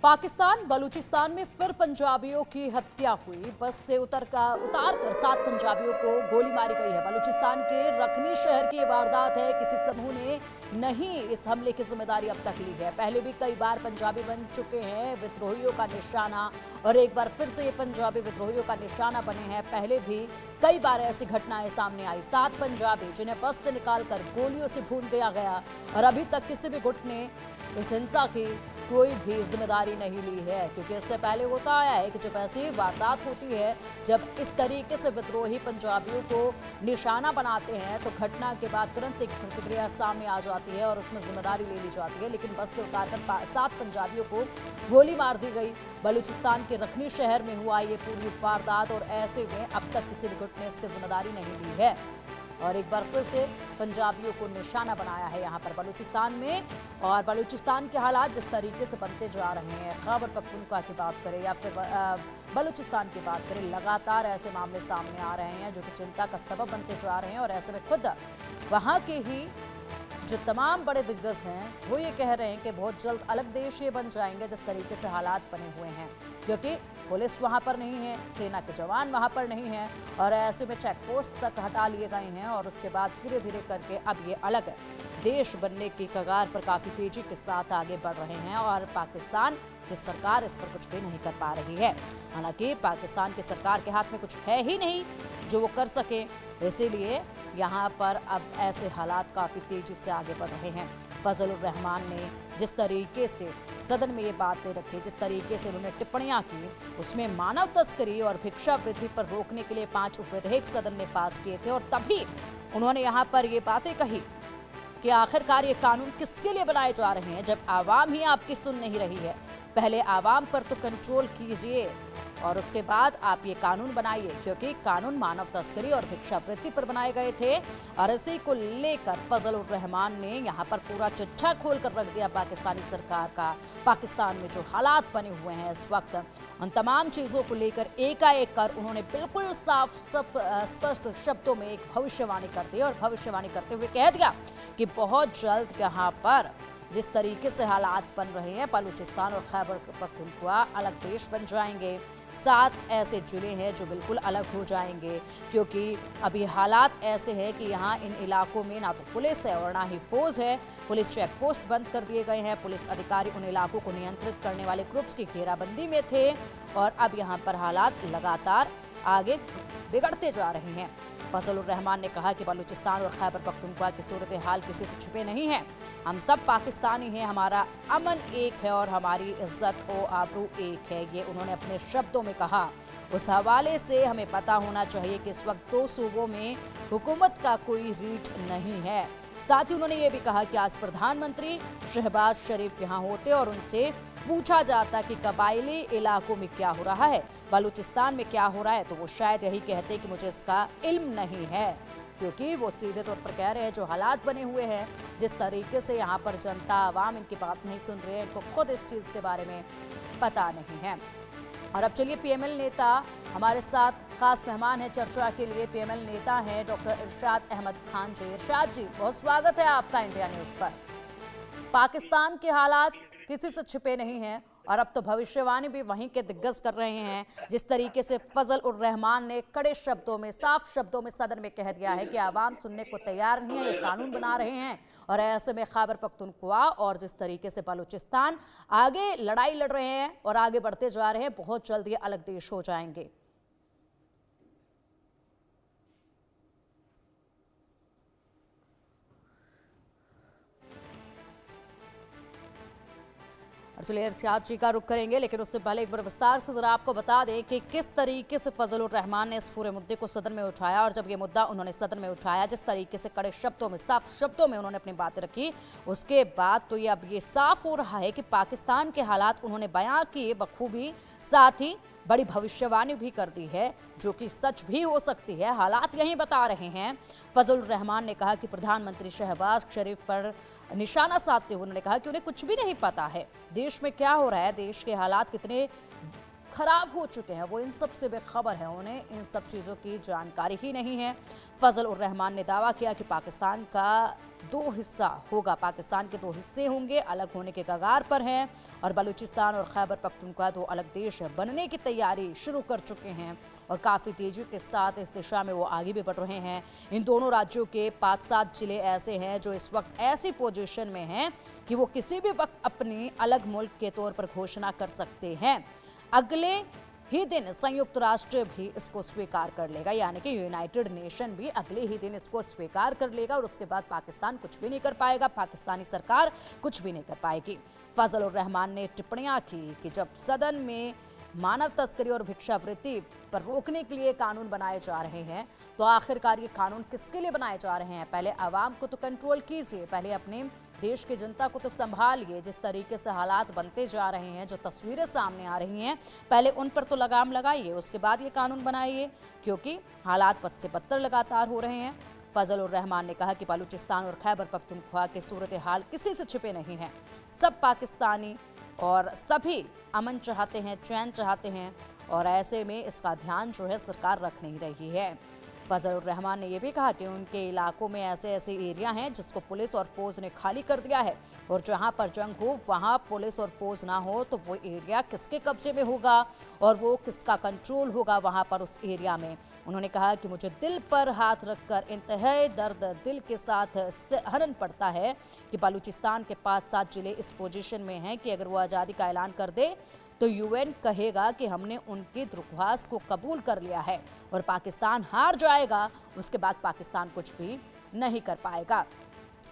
पाकिस्तान बलूचिस्तान में फिर पंजाबियों की हत्या हुई। बस से उतार कर 7 पंजाबियों को गोली मारी गई है। बलूचिस्तान के रखनी शहर की ये वारदात है। किसी समूह ने नहीं इस हमले की जिम्मेदारी अब तक ली है। पहले भी कई बार पंजाबी बन चुके हैं विद्रोहियों का निशाना, और एक बार फिर से ये पंजाबी विद्रोहियों का निशाना बने हैं। पहले भी कई बार ऐसी घटनाएं सामने आई। 7 पंजाबी जिन्हें बस से निकालकर गोलियों से भून दिया गया, और अभी तक किसी भी गुट ने इस हिंसा की कोई भी जिम्मेदारी नहीं ली है, क्योंकि इससे पहले होता आया है कि जब ऐसी वारदात होती है, जब इस तरीके से विद्रोही पंजाबियों को निशाना बनाते हैं, तो घटना के बाद तुरंत एक प्रतिक्रिया सामने आ जाती है और उसमें जिम्मेदारी ले ली जाती है। लेकिन बस से उतारकर 7 पंजाबियों को गोली मार दी गई। बलूचिस्तान के रखनी शहर में हुआ ये पूरी वारदात, और ऐसे में अब तक किसी भी गुट ने इसकी जिम्मेदारी नहीं ली है, और एक बार फिर से पंजाबियों को निशाना बनाया है यहाँ पर बलूचिस्तान में। और बलूचिस्तान के हालात जिस तरीके से बनते जा रहे हैं, खैबर पख्तूनख्वा की बात करें या फिर बलूचिस्तान की बात करें, लगातार ऐसे मामले सामने आ रहे हैं जो कि चिंता का सबब बनते जा रहे हैं। और ऐसे में खुद वहाँ के ही जो तमाम बड़े दिग्गज हैं वो ये कह रहे हैं कि बहुत जल्द अलग देश ये बन जाएंगे जिस तरीके से हालात बने हुए हैं, क्योंकि पुलिस वहाँ पर नहीं है, सेना के जवान वहाँ पर नहीं हैं, और ऐसे में चेक पोस्ट तक हटा लिए गए हैं। और उसके बाद धीरे धीरे करके अब ये अलग देश बनने की कगार पर काफ़ी तेजी के साथ आगे बढ़ रहे हैं, और पाकिस्तान की सरकार इस पर कुछ भी नहीं कर पा रही है। हालांकि पाकिस्तान की सरकार के हाथ में कुछ है ही नहीं जो वो कर सके, इसीलिए यहाँ पर अब ऐसे हालात काफ़ी तेजी से आगे बढ़ रहे हैं। फजल उर रहमान ने जिस तरीके से सदन में ये बातें रखी, जिस तरीके से उन्होंने टिप्पणियां की, उसमें मानव तस्करी और भिक्षावृत्ति पर रोकने के लिए 5 विधेयक सदन ने पास किए थे। और तभी उन्होंने यहाँ पर ये बातें कही कि आखिरकार ये कानून किसके लिए बनाए जा रहे हैं, जब आवाम ही आपकी सुन नहीं रही है। पहले आवाम पर तो कंट्रोल कीजिए और उसके बाद आप ये कानून बनाइए, क्योंकि कानून मानव तस्करी और भिक्षावृत्ति पर बनाए गए थे। और इसी को लेकर फजल उर रहमान ने यहाँ पर पूरा चिट्ठा खोल कर रख दिया पाकिस्तानी सरकार का। पाकिस्तान में जो हालात बने हुए हैं इस वक्त, उन तमाम चीज़ों को लेकर एकाएक कर उन्होंने बिल्कुल स्पष्ट शब्दों में एक भविष्यवाणी कर दी, और भविष्यवाणी करते हुए कह दिया कि बहुत जल्द यहाँ पर जिस तरीके से हालात बन रहे हैं, बलूचिस्तान और खैबर पख्तूनख्वा अलग देश बन जाएंगे। 7 ऐसे जिले हैं जो बिल्कुल अलग हो जाएंगे, क्योंकि अभी हालात ऐसे हैं कि यहाँ इन इलाकों में ना तो पुलिस है और ना ही फौज है। पुलिस चेक पोस्ट बंद कर दिए गए हैं। पुलिस अधिकारी उन इलाकों को नियंत्रित करने वाले ग्रुप्स की घेराबंदी में थे, और अब यहाँ पर हालात लगातार आगे बिगड़ते जा रहे हैं। फजल उर रहमान ने कहा कि बलूचिस्तान और खैबर पख्तूनख्वा की सूरत हाल किसी से छुपे नहीं है। हम सब पाकिस्तानी हैं, हमारा अमन एक है और हमारी इज्जत और आबरू एक है, ये उन्होंने अपने शब्दों में कहा। उस हवाले से हमें पता होना चाहिए कि इस वक्त 2 सूबों में हुकूमत का कोई रीट नहीं है। साथ ही उन्होंने ये भी कहा कि आज प्रधानमंत्री शहबाज शरीफ यहाँ होते और उनसे पूछा जाता कि कबायली इलाकों में क्या हो रहा है, बलूचिस्तान में क्या हो रहा है, तो वो शायद यही कहते कि मुझे इसका इल्म नहीं है, क्योंकि वो सीधे तौर पर कह रहे हैं जो हालात बने हुए हैं, जिस तरीके से यहाँ पर जनता आवाम इनकी बात नहीं सुन रहे हैं, इनको खुद इस चीज़ के बारे में पता नहीं है। और अब चलिए पीएमएल नेता हमारे साथ खास मेहमान है चर्चा के लिए। पीएमएल नेता हैं डॉक्टर इरशाद अहमद खान जी। इरशाद जी, बहुत स्वागत है आपका इंडिया न्यूज़ पर। पाकिस्तान के हालात किसी से छिपे नहीं हैं, और अब तो भविष्यवाणी भी वहीं के दिग्गज कर रहे हैं। जिस तरीके से फजल उर रहमान ने कड़े शब्दों में, साफ शब्दों में सदन में कह दिया है कि आवाम सुनने को तैयार नहीं है, ये कानून बना रहे हैं। और ऐसे में खैबर पख्तूनख्वा और जिस तरीके से बलूचिस्तान आगे लड़ाई लड़ रहे हैं और आगे बढ़ते जा रहे हैं, बहुत जल्द ये अलग देश हो जाएंगे। चलिए इरशाद जी का रुख करेंगे, लेकिन उससे पहले एक बार विस्तार से जरा आपको बता दें कि किस तरीके से फजल उर रहमान ने इस पूरे मुद्दे को सदन में उठाया। और जब ये मुद्दा उन्होंने सदन में उठाया, जिस तरीके से कड़े शब्दों में, साफ शब्दों में उन्होंने अपनी बातें रखी, उसके बाद तो ये अब ये साफ हो रहा है कि पाकिस्तान के हालात उन्होंने बयां किए बखूबी, साथ ही बड़ी भविष्यवाणी भी कर दी है, जो कि सच भी हो सकती है। हालात यही बता रहे हैं। फजल उर रहमान ने कहा कि प्रधानमंत्री शहबाज शरीफ पर निशाना साधते हुए उन्होंने कहा कि उन्हें कुछ भी नहीं पता है देश में क्या हो रहा है, देश के हालात कितने खराब हो चुके हैं, वो इन सब से बेखबर है, उन्हें इन सब चीज़ों की जानकारी ही नहीं है। फजल उर रहमान ने दावा किया कि पाकिस्तान का दो हिस्सा होगा, पाकिस्तान के दो हिस्से होंगे, अलग होने के कगार पर हैं और बलूचिस्तान और खैबर पख्तूनख्वा दो अलग देश बनने की तैयारी शुरू कर चुके हैं और काफ़ी तेजी के साथ इस दिशा में वो आगे भी बढ़ रहे हैं। इन दोनों राज्यों के 5-7 जिले ऐसे हैं जो इस वक्त ऐसी पोजीशन में हैं कि वो किसी भी वक्त अपनी अलग मुल्क के तौर पर घोषणा कर सकते हैं। अगले ही दिन संयुक्त राष्ट्र भी इसको स्वीकार कर लेगा, यानी कि यूनाइटेड नेशन भी अगले ही दिन इसको स्वीकार कर लेगा और उसके बाद पाकिस्तान कुछ भी नहीं कर पाएगा, पाकिस्तानी सरकार कुछ भी नहीं कर पाएगी। फजल उर रहमान ने टिप्पणियां की कि जब सदन में मानव तस्करी और भिक्षावृत्ति पर रोकने के लिए कानून बनाए जा रहे हैं तो आखिरकार ये कानून किसके लिए बनाए जा रहे हैं? पहले आवाम को तो कंट्रोल कीजिए, पहले अपने देश की जनता को तो संभालिए। जिस तरीके से हालात बनते जा रहे हैं, जो तस्वीरें सामने आ रही हैं, पहले उन पर तो लगाम लगाइए, उसके बाद ये कानून बनाइए, क्योंकि हालात बद से बदतर लगातार हो रहे हैं। फजल उर रहमान ने कहा कि बलूचिस्तान और खैबर पख्तूनख्वा की सूरत हाल किसी से छिपे नहीं हैं। सब पाकिस्तानी और सभी अमन चाहते हैं, चैन चाहते हैं और ऐसे में इसका ध्यान जो है सरकार रख नहीं रही है। फजल उर रहमान ने यह भी कहा कि उनके इलाकों में ऐसे ऐसे एरिया हैं जिसको पुलिस और फौज ने खाली कर दिया है और जहां पर जंग हो वहां पुलिस और फौज ना हो तो वो एरिया किसके कब्जे में होगा और वो किसका कंट्रोल होगा वहां पर उस एरिया में। उन्होंने कहा कि मुझे दिल पर हाथ रखकर इंतहाई दर्द दिल के साथ सहन पड़ता है कि बलूचिस्तान के 5-7 जिले इस पोजीशन में हैं कि अगर वो आज़ादी का ऐलान कर दे तो यूएन कहेगा कि हमने उनकी दरख्वास्त को कबूल कर लिया है और पाकिस्तान हार जाएगा, उसके बाद पाकिस्तान कुछ भी नहीं कर पाएगा।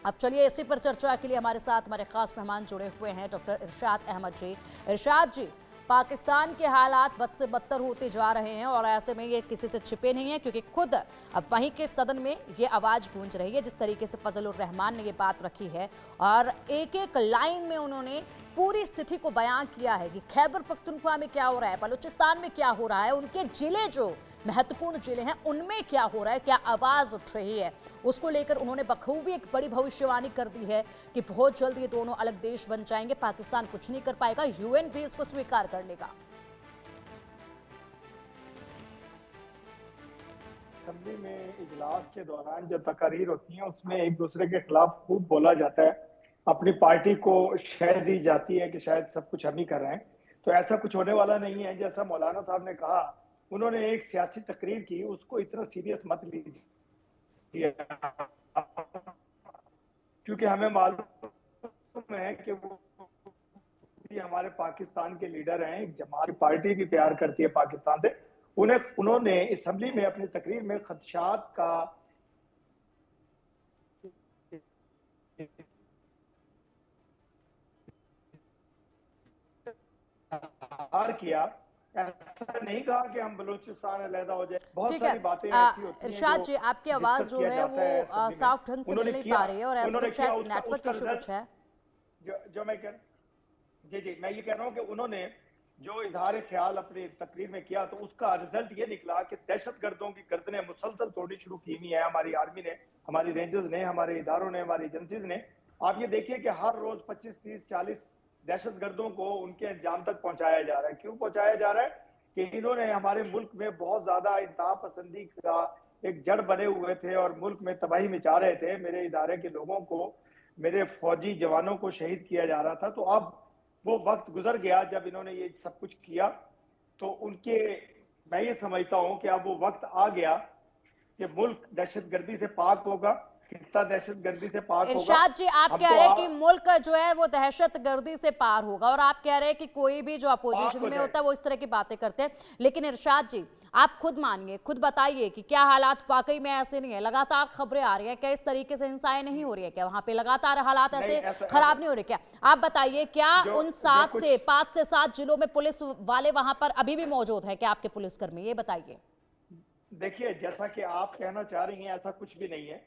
अब चलिए इसी पर चर्चा के लिए हमारे साथ हमारे खास मेहमान जुड़े हुए हैं डॉक्टर इरशाद अहमद जी। इरशाद जी, पाकिस्तान के हालात बद से बदतर होते जा रहे हैं और ऐसे में ये किसी से छिपे नहीं है, क्योंकि खुद अब वहीं के सदन में ये आवाज़ गूंज रही है जिस तरीके से फजल उर रहमान ने ये बात रखी है और एक एक लाइन में उन्होंने पूरी स्थिति को बयां किया है कि खैबर पख्तूनख्वा में क्या हो रहा है, बलूचिस्तान में क्या हो रहा है, उनके जिले जो महत्वपूर्ण जिले हैं उनमें क्या हो रहा है, क्या आवाज उठ रही है, उसको लेकर उन्होंने बखूबी एक बड़ी भविष्यवाणी कर दी है कि बहुत जल्द ये दोनों अलग देश बन जाएंगे, पाकिस्तान कुछ नहीं कर पाएगा, यूएन भी इसको स्वीकार कर लेगा। असेंबली में इजलास के दौरान जो तकारीर होती हैं उसमें एक दूसरे के खिलाफ खूब बोला जाता है, अपनी पार्टी को शह दी जाती है कि शायद सब कुछ हम ही कर रहे हैं। तो ऐसा कुछ होने वाला नहीं है। जैसा मौलाना साहब ने कहा, उन्होंने एक सियासी तकरीर की, उसको इतना सीरियस मत लीजिए, क्योंकि हमें मालूम है कि वो हमारे पाकिस्तान के लीडर हैं, एक जमात पार्टी भी प्यार करती है पाकिस्तान से। उन्होंने असेंबली में अपनी तकरीर में खदशात का किया। ऐसा नहीं कहा कि हम बलूचिस्तान अलहदा हो जाए। बहुत सारी बातें ऐसी होती हैं। इरशाद जी, आपकी आवाज जो है वो साफ ढंग से मिल नहीं पा रही है और ऐसे शायद नेटवर्क इशू कुछ है। जो मैं मैं ये कह रहा हूँ कि उन्होंने जो इजहार ख्याल अपनी तकरीर में किया तो उसका रिजल्ट ये निकला कि दहशतगर्दों की गर्दनें मुसलसल तोड़नी शुरू की हुई है हमारी आर्मी ने, हमारी रेंजर्स ने, हमारे इदारों ने, हमारी एजेंसीज ने। आप ये देखिए कि हर रोज 25, 30, 40 दहशतगर्दों को उनके अंजाम तक पहुंचाया जा रहा है। क्यों पहुंचाया जा रहा है? कि इन्होंने हमारे मुल्क में बहुत ज्यादा इंतहा पसंदी का एक जड़ बने हुए थे और मुल्क में तबाही मचा रहे थे। मेरे इदारे के लोगों को, मेरे फौजी जवानों को शहीद किया जा रहा था। तो अब वो वक्त गुजर गया जब इन्होंने ये सब कुछ किया। तो उनके, मैं ये समझता हूं कि अब वो वक्त आ गया कि मुल्क दहशतगर्दी से पाक होगा, खित्ता दहशतगर्दी से पाक होगा। इरशाद जी, आप कह रहे हैं कि मुल्क जो है वो दहशतगर्दी से पार होगा और आप कह रहे हैं कि कोई भी जो अपोजिशन में होता है वो इस तरह की बातें करते हैं, लेकिन इरशाद जी आप खुद मानिए, खुद बताइए कि क्या हालात वाकई में ऐसे नहीं है? लगातार खबरें आ रही है, क्या इस तरीके से हिंसाएं नहीं हो रही है? क्या वहां पे लगातार हालात ऐसे खराब नहीं हो रहे? क्या आप बताइए, क्या उन 5 से 7 जिलों में पुलिस वाले वहां पर अभी भी मौजूद है क्या, आपके पुलिसकर्मी? ये बताइए। देखिए, जैसा कि आप कहना चाह रही हैं, ऐसा कुछ भी नहीं है।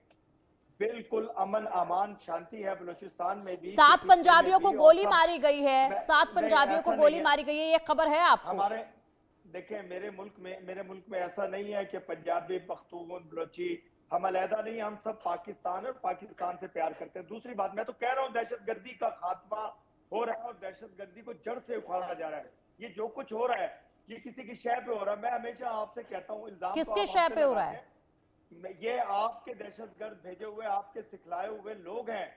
बिल्कुल अमन अमान शांति है बलूचिस्तान में भी। 7 पंजाबियों को गोली मारी गई है, 7 पंजाबियों को गोली मारी गई है, ये खबर है आपको? हमारे देखिए, मेरे मुल्क में ऐसा नहीं है कि पंजाबी, पख्तून, बलोची हम अलहदा नहीं, हम सब पाकिस्तान और पाकिस्तान से प्यार करते हैं। दूसरी बात, मैं तो कह रहा हूँ दहशतगर्दी का खात्मा हो रहा है और दहशतगर्दी को जड़ से उखाड़ा जा रहा है। ये जो कुछ हो रहा है ये किसी की शय पे हो रहा है। मैं हमेशा आपसे कहता हूँ, इल्जाम तो किसके आप शय हमसे पे हो रहा लगाते है? हैं। ये आपके दहशतगर्द भेजे हुए, आपके सिखलाए हुए लोग हैं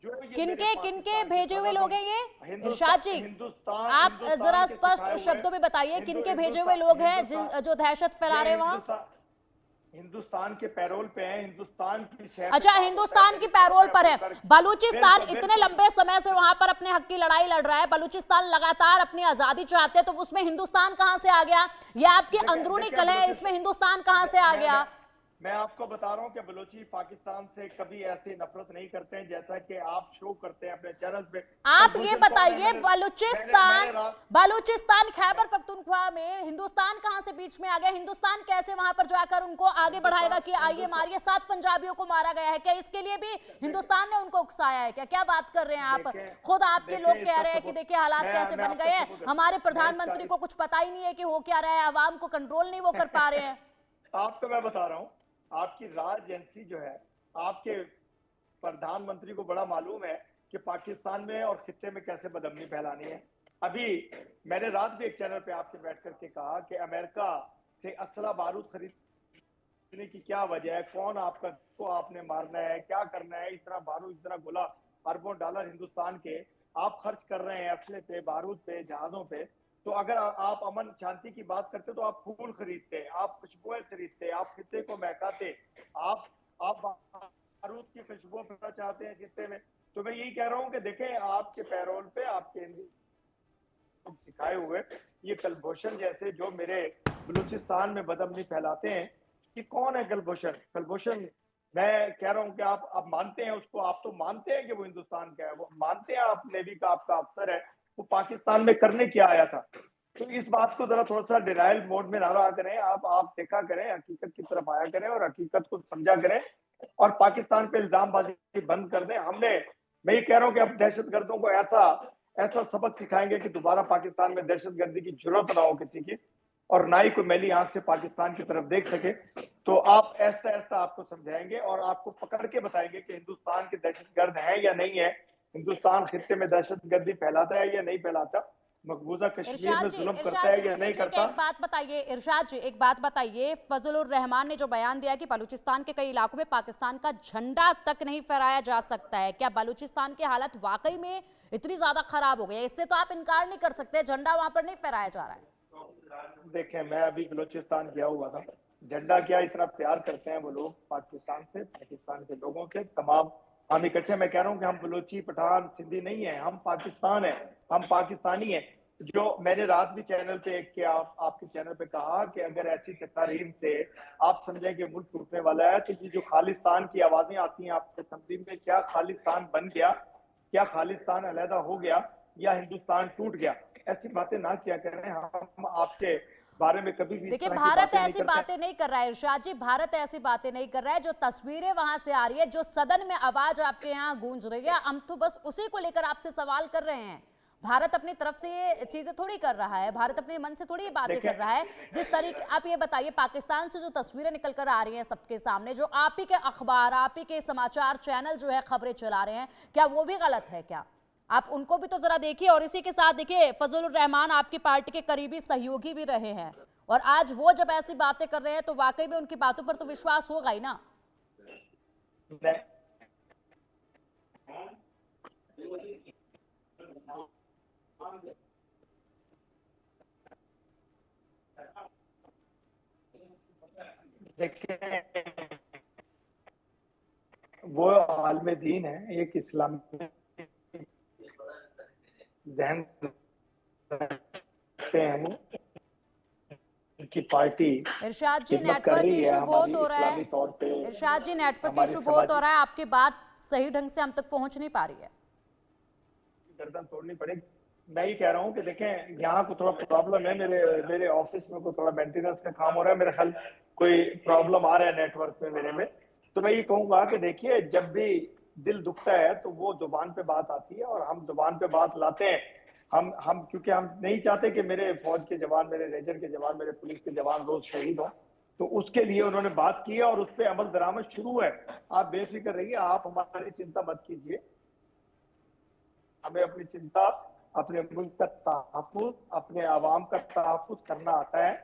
जो ये मेरे किनके किनके पाकिस्तान की भेजे हुए लोग सदाबंद हैं ये? इरशाद हिंदुस्तान जी, हिंदुस्तान आप हिंदुस्तान जरा के स्पष्ट सिखाए हुए शब्दों में बताइए किनके भेजे हुए हिंदुस्तान लोग हैं हिंदुस्तान जो दहशत फैला ये रहे हैं वहां? हिंदुस्तान के पैरोल पे हैं, हिंदुस्तान की शय पे अच्छा, काम होता है। हिंदुस्तान की मेरी पैरोल तरफ पर है। बलूचिस्तान बिल्कुल इतने बिल्कुल लंबे समय से वहां पर अपने हक की लड़ाई लड़ रहा है, बलूचिस्तान लगातार अपनी आजादी चाहते हैं, तो उसमें हिंदुस्तान कहां से आ गया? ये आपकी अंदरूनी कलह है, इसमें हिंदुस्तान कहां से आ गया? मैं आपको बता रहा हूं कि बलूची पाकिस्तान से कभी ऐसी नफरत नहीं करते हैं जैसा कि आप शो करते हैं अपने चैनल पे। आप ये कलभूषण कौन है? बताइए, बलूचिस्तान रात बलूचिस्तान खैबर पख्तूनख्वा में हिंदुस्तान कहां से बीच में आ गया? हिंदुस्तान कैसे वहां पर जाकर उनको आगे बढ़ाएगा कि आइए मारिए? 7 पंजाबियों को मारा गया है, क्या इसके लिए भी हिंदुस्तान ने उनको उकसाया है क्या? क्या बात कर रहे हैं आप? खुद आपके लोग कह रहे हैं कि देखिए हालात कैसे बन गए हैं, हमारे प्रधानमंत्री को कुछ पता ही नहीं है कि हो क्या रहा है, आवाम को कंट्रोल नहीं वो कर पा रहे हैं। आपको मैं बता रहा हूं, आपकी राज एजेंसी जो है, आपके प्रधानमंत्री को बड़ा मालूम है कि पाकिस्तान में और खित्ते में कैसे बदअमनी फैलानी है। अभी मैंने रात भी एक चैनल पे आपके बैठ करके कहा कि अमेरिका से असला बारूद खरीदने की क्या वजह है, कौन आपका को आपने मारना है, क्या करना है, इतना बारूद, इतना गोला, अरबों डॉलर हिंदुस्तान के आप खर्च कर रहे हैं असले पे, बारूद पे, जहाजों पे। तो अगर आप अमन शांति की बात करते तो आप फूल खरीदते, आप खुशबुएं खरीदते, आप खित्ते को महकाते, आप बारूद की खुशबू फैलाना चाहते हैं खित्ते में। तो मैं यही कह रहा हूं कि देखें, आपके पैरोल पे आपके सिखाए हुए ये कलभूषण जैसे जो मेरे बलूचिस्तान में बदअमनी फैलाते हैं, कि कौन है कलभूषण? कलभूषण मैं कह रहा हूं कि आप मानते हैं उसको, आप तो मानते हैं कि वो हिंदुस्तान का है, वो मानते हैं, आप नेवी का आपका अफसर है, वो पाकिस्तान में करने क्या आया था? तो इस बात को जरा थोड़ा सा डिनाइल मोड में ना रहा करें, आप देखा करें, हकीकत की तरफ आया करें और हकीकत को समझा करें और पाकिस्तान पे इल्जामबाजी बंद कर दें। मैं ये कह रहा हूं कि अब दहशतगर्दों को ऐसा ऐसा सबक सिखाएंगे कि दोबारा पाकिस्तान में दहशतगर्दी की जरूरत ना हो किसी की, और ना ही कोई मैली आंख से पाकिस्तान की तरफ देख सके। तो आप ऐसा ऐसा आपको समझाएंगे और आपको पकड़ के बताएंगे कि हिंदुस्तान के दहशतगर्द हैं या नहीं है, हिंदुस्तान खित्ते में दहशतगर्दी फैलाता है या नहीं फैलाता, मकबूजा कश्मीर में जुल्म करता है या नहीं ठीक है, करता। एक बात बताइए इरशाद जी, एक बात बताइए, फजलुर रहमान ने जो बयान दिया कि बलूचिस्तान के कई इलाकों में पाकिस्तान का झंडा तक नहीं फहराया जा सकता है, क्या बलूचिस्तान की हालत वाकई में इतनी ज्यादा खराब हो गई है? इससे तो आप इनकार नहीं कर सकते, झंडा वहां पर नहीं फहराया जा रहा है। देखें, मैं अभी बलूचिस्तान गया हुआ था, झंडा क्या इतना प्यार करते हैं वो लोग पाकिस्तान से, पाकिस्तान के लोगों से, तमाम हम इकट्ठे। मैं कह रहा हूँ कि हम बलूची, पठान, सिंधी नहीं है, हम पाकिस्तान है, हम पाकिस्तानी है। जो मैंने रात भी चैनल पे एक के आपके चैनल पे कहा कि अगर ऐसी तकारीर से आप समझें कि मुल्क टूटने वाला है, तो ये जो खालिस्तान की आवाजें आती हैं आपके तंजीम में, क्या खालिस्तान बन गया, क्या खालिस्तान अलहदा हो गया, या हिंदुस्तान टूट गया? ऐसी बातें ना किया करें, हम आपके बारे में कभी भी इस देखिए, तरह की भारत बातें नहीं ऐसी करते। बातें नहीं कर रहा है इरशाद जी, भारत ऐसी बातें नहीं कर रहा है। जो तस्वीरें वहां से आ रही है, जो सदन में आवाज आपके यहाँ गूंज रही है, हम तो बस उसी को लेकर आपसे सवाल कर रहे हैं। भारत अपनी तरफ से ये चीजें थोड़ी कर रहा है, भारत अपने मन से थोड़ी ये बातें कर रहा है। जिस तरीके, आप ये बताइए, पाकिस्तान से जो तस्वीरें निकल कर आ रही हैं सबके सामने, जो आप ही के अखबार, आप ही के समाचार चैनल जो है खबरें चला रहे हैं, क्या वो भी गलत है? क्या आप उनको भी तो जरा देखिए। और इसी के साथ देखिए, फजलुर रहमान आपकी पार्टी के करीबी सहयोगी भी रहे हैं, और आज वो जब ऐसी बातें कर रहे हैं तो वाकई में उनकी बातों पर तो विश्वास होगा ही ना। देखिए, वो आलम दीन है, एक इस्लामी जहन रखते हैं, उनकी पार्टी इरशाद जी, खिदमत कर नेटवर्क रही है इशू बहुत हमारी हो रहा है। इस्लामी तौर पे, इरशाद जी, नेटवर्क हमारी इशू बहुत हो समाजी रहा है, आपकी बात सही ढंग से हम तक पहुंच नहीं पा रही है। गर्दन तोड़नी पड़ेगी। मैं ये कह रहा हूँ कि देखें, यहाँ को थोड़ा प्रॉब्लम है, मेरे ऑफिस में कोई थोड़ा मेंटेनेंस का काम हो रहा है, मेरे ख्याल कोई प्रॉब्लम आ रहा है नेटवर्क में मेरे में। तो मैं ये कहूंगा कि देखिए, जब भी दिल दुखता है तो वो जुबान पे बात आती है, और हम जुबान पे बात लाते हैं। हम क्योंकि हम नहीं चाहते कि मेरे फौज के जवान, मेरे रेंजर के जवान, मेरे पुलिस के जवान रोज शहीद हो। तो उसके लिए उन्होंने बात की है और उस पर अमल दरामद शुरू है। आप बेफिक्र रहिए, आप हमारी चिंता मत कीजिए, हमें अपनी चिंता अपने मुल्क का तहफ़्फ़ुज़, अपने आवाम का तहफ़्फ़ुज़ करना आता है।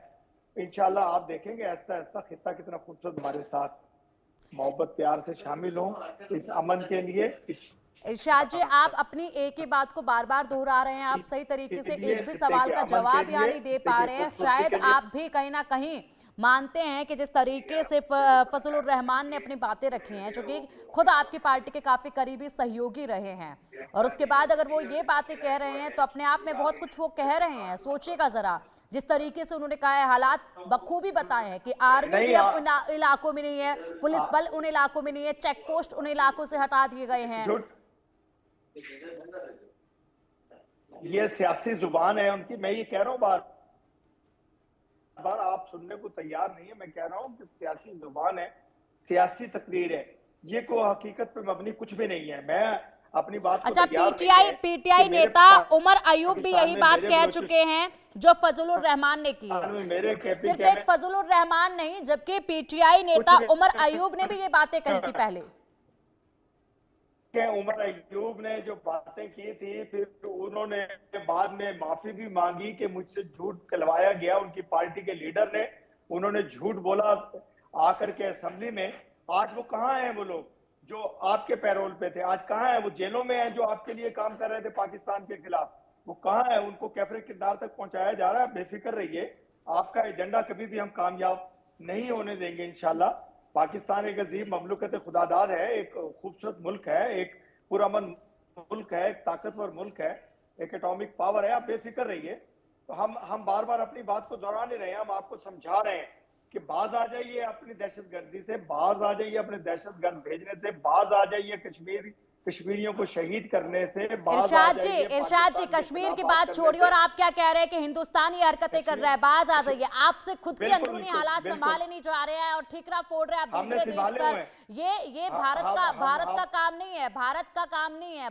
इंशाअल्लाह आप देखेंगे ऐसा-ऐसा खित्ता कितना खूबसूरत हमारे साथ मोहब्बत प्यार से शामिल हों इस अमन के लिए, इरशाद जी, आप अपनी एक ही बात को बार-बार दोहरा रहे हैं, आप सही तरीके से लिए, एक भी खित्ते सवाल के का अमन के जवाब लिए, यहाँ नहीं दे खित्ते पा की रहे हैं। खूबसूरती शायद के लिए। आप भी कहीं न कहीं मानते हैं कि जिस तरीके से फजलुर रहमान ने अपनी बातें रखी हैं, जो कि खुद आपकी पार्टी के काफ़ी करीबी सहयोगी रहे हैं, और उसके बाद अगर वो ये बातें कह रहे हैं, तो अपने आप में बहुत कुछ वो कह रहे हैं। सोचिएगा ज़रा, जिस तरीके से उन्होंने कहा है, हालात बखूबी बताए हैं कि आर्मी भी नहीं अब उन इलाकों में नहीं है, पुलिस बल उन इलाकों में नहीं है, चेक पोस्ट उन इलाकों से हटा दिए गए हैं। झूठ, ये सियासी जुबान है उनकी। मैं ये कह रहा हूँ बार बार, आप सुनने को तैयार नहीं है। मैं कह रहा हूँ कि सियासी जुबान है, सियासी तकरीर है, ये को हकीकत पे मबनी कुछ भी नहीं है। मैं अपनी बात को अच्छा, तैयार नहीं है पीटीआई कि मेरे नेता उमर अयूब भी पाकिस्तान यही में बात मेरे कह चुके हैं जो फजलुर रहमान ने की है। में मेरे सिर्फ KPK एक फजलुर रहमान नहीं, जबकि पीटीआई नेता उमर अयूब ने भी ये बातें कही थी पहले। उमर अयूब ने जो बातें की थी, फिर उन्होंने बाद में माफी भी मांगी कि मुझसे झूठ कहलवाया गया। उनकी पार्टी के लीडर ने उन्होंने झूठ बोला आकर के असेंबली में। आज वो कहाँ हैं वो लोग जो आपके पैरोल पे थे? आज कहाँ है वो? जेलों में हैं जो आपके लिए काम कर रहे थे पाकिस्तान के खिलाफ। वो कहाँ है? उनको कैफरे किरदार तक पहुंचाया जा रहा है। बेफिक्र रहिए, आपका एजेंडा कभी भी हम कामयाब नहीं होने देंगे इंशाल्लाह। पाकिस्तान एक अजीम ममलुकत खुदादाद है, एक खूबसूरत मुल्क है, एक पुरअमन मुल्क है, एक ताकतवर मुल्क है, एक एटॉमिक पावर है। आप बेफिक्र रहिए। तो हम बार बार अपनी बात को दोहरा नहीं रहे हैं, हम आपको समझा रहे हैं कि बाज आ जाइए अपनी दहशतगर्दी से, बाज आ जाइए अपने दहशतगर्द भेजने से, बाज आ जाइए कश्मीरियों को शहीद करने से, बाज आ जाइए इरशाद जी, कश्मीर की बात छोड़िए और आप क्या कह रहे हैं कि हिंदुस्तान ही हरकतें कर रहा है। बाज आ जाइए, आपसे खुद के अंदरूनी हालात संभाले नहीं जा रहे हैं और ठीकरा फोड़ रहे हैं आप दूसरे देश पर। ये भारत का काम नहीं है, भारत का काम नहीं है।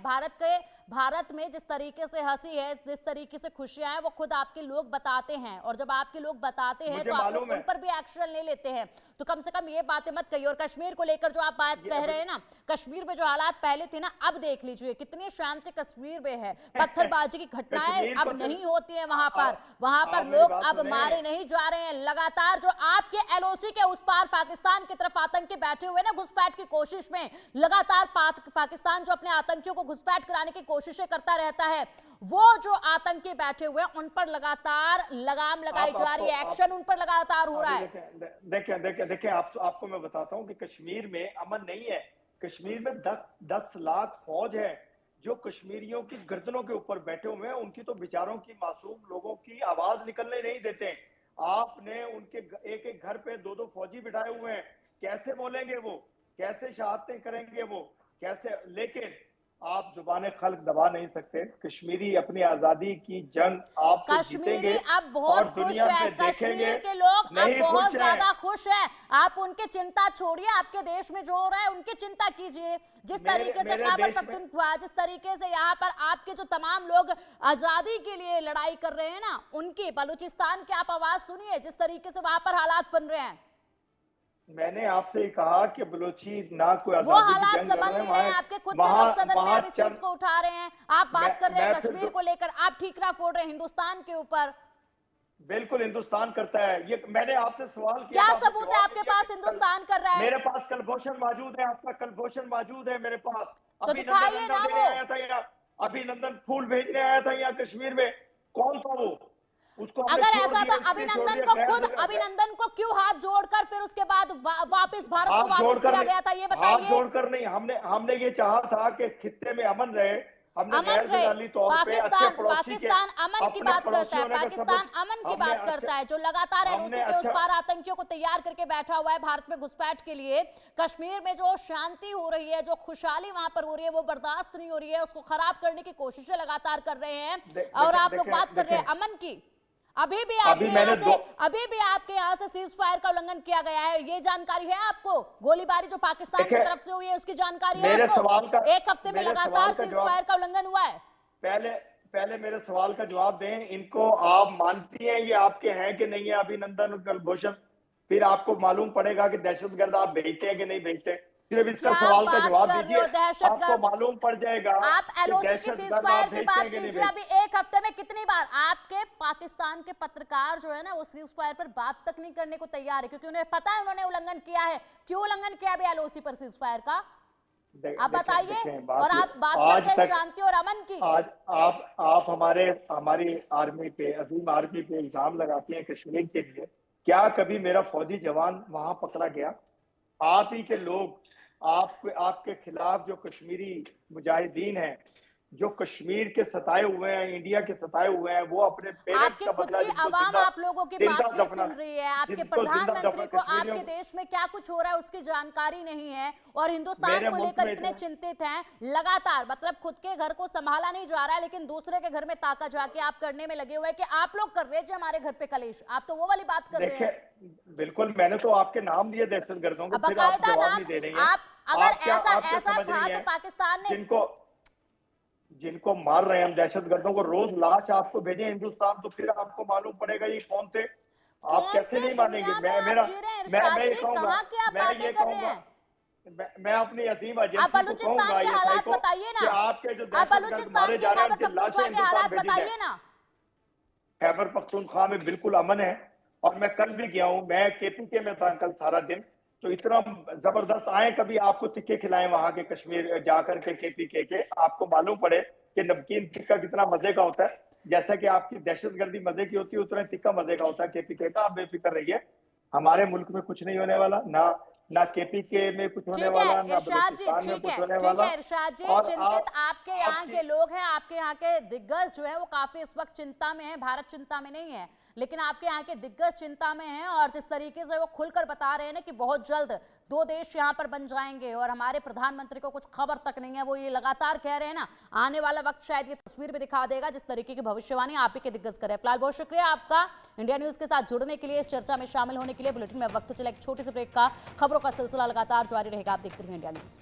भारत में जिस तरीके से हंसी है, जिस तरीके से खुशियां हैं, वो खुद आपके लोग बताते हैं, और जब आपके लोग बताते हैं तो आप लोग उन पर भी एक्शन ले लेते हैं। तो कम से कम ये बातें मत कहिए। और कश्मीर को लेकर जो आप बात कह रहे हैं ना, कश्मीर में जो हालात पहले थे ना, अब देख लीजिए कितनी शांति कश्मीर में है। पत्थरबाजी की घटनाएं अब नहीं होती है वहां पर लोग अब मारे नहीं जा रहे हैं। लगातार जो आपके एलओसी के उस पार पाकिस्तान की तरफ आतंकी बैठे हुए ना घुसपैठ की कोशिश में, लगातार पाकिस्तान जो अपने आतंकियों को घुसपैठ कराने की कोशिशें करता रहता है, वो जो आतंकी बैठे हुए हैं उन पर लगातार लगाम लगाई जा रही है, एक्शन उन पर लगातार हो रहा है। देखिए आपको मैं बताता हूं कि कश्मीर में अमन नहीं है। कश्मीर में 10 लाख फौज है जो कश्मीरियों की गर्दनों के ऊपर बैठे हुए हैं। उनकी तो बेचारों की, मासूम लोगों की आवाज निकलने नहीं देते। आपने उनके एक एक घर पे 2-2 फौजी बिठाए हुए हैं। कैसे बोलेंगे वो? कैसे शहादतें करेंगे वो? कैसे? लेकिन आप जुबान खल्क दबा नहीं सकते। कश्मीरी अपनी आजादी की जंग आपसे जीतेंगे कश्मीरी अब बहुत खुश है, कश्मीर के लोग अब बहुत ज्यादा खुश है। आप उनकी चिंता छोड़िए, आपके देश में जो हो रहा है उनकी चिंता कीजिए। जिस तरीके से खैबर पख्तूनख्वा, जिस तरीके से यहाँ पर आपके जो तमाम लोग आजादी के लिए लड़ाई कर रहे हैं ना, उनकी बलूचिस्तान की आप आवाज सुनिए, जिस तरीके से वहां पर हालात बन रहे हैं। मैंने आपसे कहा कि बलोची ना कोई वो हालात संभल नहीं रहे हैं, आपके खुद के लोग सदन में अब इस चीज को उठा रहे हैं। आप बात कर रहे हैं कश्मीर को लेकर, आप ठीकरा फोड़ रहे हैं हिंदुस्तान के ऊपर। बिल्कुल हिंदुस्तान करता है ये। मैंने आपसे सवाल किया, क्या सबूत है आपके पास हिंदुस्तान कर रहा है? मेरे पास कलभूषण मौजूद है, आपका कलभूषण मौजूद है मेरे पास। तो दिखाइए ना वो। आया था यहाँ, अभिनंदन फूल भेजने आया था यहाँ कश्मीर में। कौन था वो? उसको अगर ऐसा तो अभिनंदन को क्यों हाथ जोड़कर फिर उसके बाद वापस भारत को वापस किया गया था, ये बताइए। हाथ जोड़कर नहीं, हमने ये चाहा था कि खित्ते में अमन रहे। पाकिस्तान अमन की बात करता है, पाकिस्तान अमन की बात करता है, जो लगातार एलओसी के उस पार आतंकियों को तैयार करके बैठा हुआ है भारत में घुसपैठ के लिए। कश्मीर में जो शांति हो रही है, जो खुशहाली वहां पर हो रही है, वो बर्दाश्त नहीं हो रही है, उसको खराब करने की कोशिशें लगातार कर रहे हैं। और आप लोग बात कर रहे हैं अमन की। अभी भी आपके यहाँ से सीज फायर का उल्लंघन किया गया है, ये जानकारी है आपको? गोलीबारी जो पाकिस्तान की तरफ से हुई है उसकी जानकारी है आपको? एक हफ्ते में लगातार सीज फायर का उल्लंघन हुआ है। पहले मेरे सवाल का जवाब दें। इनको आप मानती हैं ये आपके हैं कि नहीं है अभिनंदन और कलभूषण? फिर आपको मालूम पड़ेगा कि दहशतगर्द आप भेजते हैं कि नहीं भेजते। सिर्फ इसका क्या सवाल का बात जवाब कर रहे दीजिए, हो? दहशतगर्द आपको मालूम पड़ जाएगा आप कि एलओसी की दहशतगर्द सीज फायर आप की बात भेजेंगे कीजिए। नहीं अभी एक हफ्ते में कितनी बार आपके पाकिस्तान के पत्रकार जो है ना वो सीज फायर पर बात तक नहीं करने को तैयार है, क्योंकि उन्हें पता है उन्होंने उल्लंघन किया है। क्यों उल्लंघन किया अभी एलओसी पर सीज फायर का? आप बताइए। और आप बात आज करते हैं तक शांति और अमन की। आज आप हमारी आर्मी पे, अजीम आर्मी पे इल्जाम लगाते हैं कश्मीर के लिए। क्या कभी मेरा फौजी जवान वहां पकड़ा गया? आप ही के लोग, आपके खिलाफ जो कश्मीरी मुजाहिदीन हैं, जो कश्मीर के सताए हुए हैं, इंडिया के सताए हुए हैं, वो अपने पेरेंट्स आपकी का खुद बदला, की आवाम आप लोगों की बात नहीं दफना सुन रही है। आपके जिनको जिंदा प्रधानमंत्री दफना को कश्मीरियों, आपके देश में क्या कुछ हो रहा है उसकी जानकारी नहीं है, और हिंदुस्तान मेरे को मुल्क लेकर में इतने चिंतित हैं लगातार। मतलब खुद के घर को संभाला नहीं जा रहा है, लेकिन दूसरे के घर में ताका जाके आप करने में लगे हुए हैं कि आप लोग कर रहे हैं जो हमारे घर पे कलेश। आप तो वो वाली बात कर रहे देखिए, हैं। बिल्कुल मैंने तो आपके नाम लिए दहशतगर्दों के, अब फिर आप बाकायदा जवाब नाम। नहीं दे रही हैं। आप अगर क्या ऐसा आप क्या ऐसा समझ था रही तो हैं? पाकिस्तान ने जिनको मार रहे हैं हम दहशतगर्दों को, रोज लाश आपको भेजे हिंदुस्तान, तो फिर आपको मालूम पड़ेगा ये कौन थे। आप कौन कैसे सी नहीं मानेंगे? दुनिया में आप जी रहे हैं मैं इरशाद ये जी? कहूंगा, कहाँ की आप मैं बातें ये कर रहे कहूंगा, हैं? मैं अपनी अजीम आप एजेंसी को बलूचिस्तान कहूंगा, के ISI हालात को, बताइए कि ना। आपके जो आप दहशतगर्द बलूचिस्तान मारे के जा रहे हैं, खैबर उनकी लाशें पख्तूनख्वा के हिंदुस्तान हालात भेजी जाए। बताइए ना। खैबर पख्तूनख्वा में बिल्कुल अमन है, और मैं कल भी गया हूं, मैं केपीके में था कल सारा दिन, तो इतना जबरदस्त आए, कभी आपको टिक्के खिलाएं वहां के कश्मीर जाकर के केपीके के, आपको मालूम पड़े कि नमकीन टिक्का कितना मजे का होता है। जैसा कि आपकी दहशतगर्दी मजे की होती है, उतना टिक्का मजे का होता है केपीके का। आप बेफिक्र रहिए, हमारे मुल्क में कुछ नहीं होने वाला, ना केपीके में कुछ होने ठीक है वाला, ना इरशाद जी, बलूचिस्तान में ठीक कुछ है, होने ठीक वाला। है इरशाद जी। और चिंतित आपके यहाँ आपकी के लोग हैं, आपके यहाँ के दिग्गज जो है वो काफी इस वक्त चिंता में है। भारत चिंता में नहीं है, लेकिन आपके यहाँ के दिग्गज चिंता में हैं, और जिस तरीके से वो खुलकर बता रहे हैं ना कि बहुत जल्द दो देश यहाँ पर बन जाएंगे, और हमारे प्रधानमंत्री को कुछ खबर तक नहीं है, वो ये लगातार कह रहे हैं ना। आने वाला वक्त शायद ये तस्वीर भी दिखा देगा जिस तरीके की भविष्यवाणी आप ही के दिग्गज करे। फिलहाल बहुत शुक्रिया आपका इंडिया न्यूज के साथ जुड़ने के लिए, इस चर्चा में शामिल होने के लिए। बुलेटिन में वक्त तो चला एक छोटे से ब्रेक का। खबरों का सिलसिला लगातार जारी रहेगा, आप देखते रहिए इंडिया न्यूज।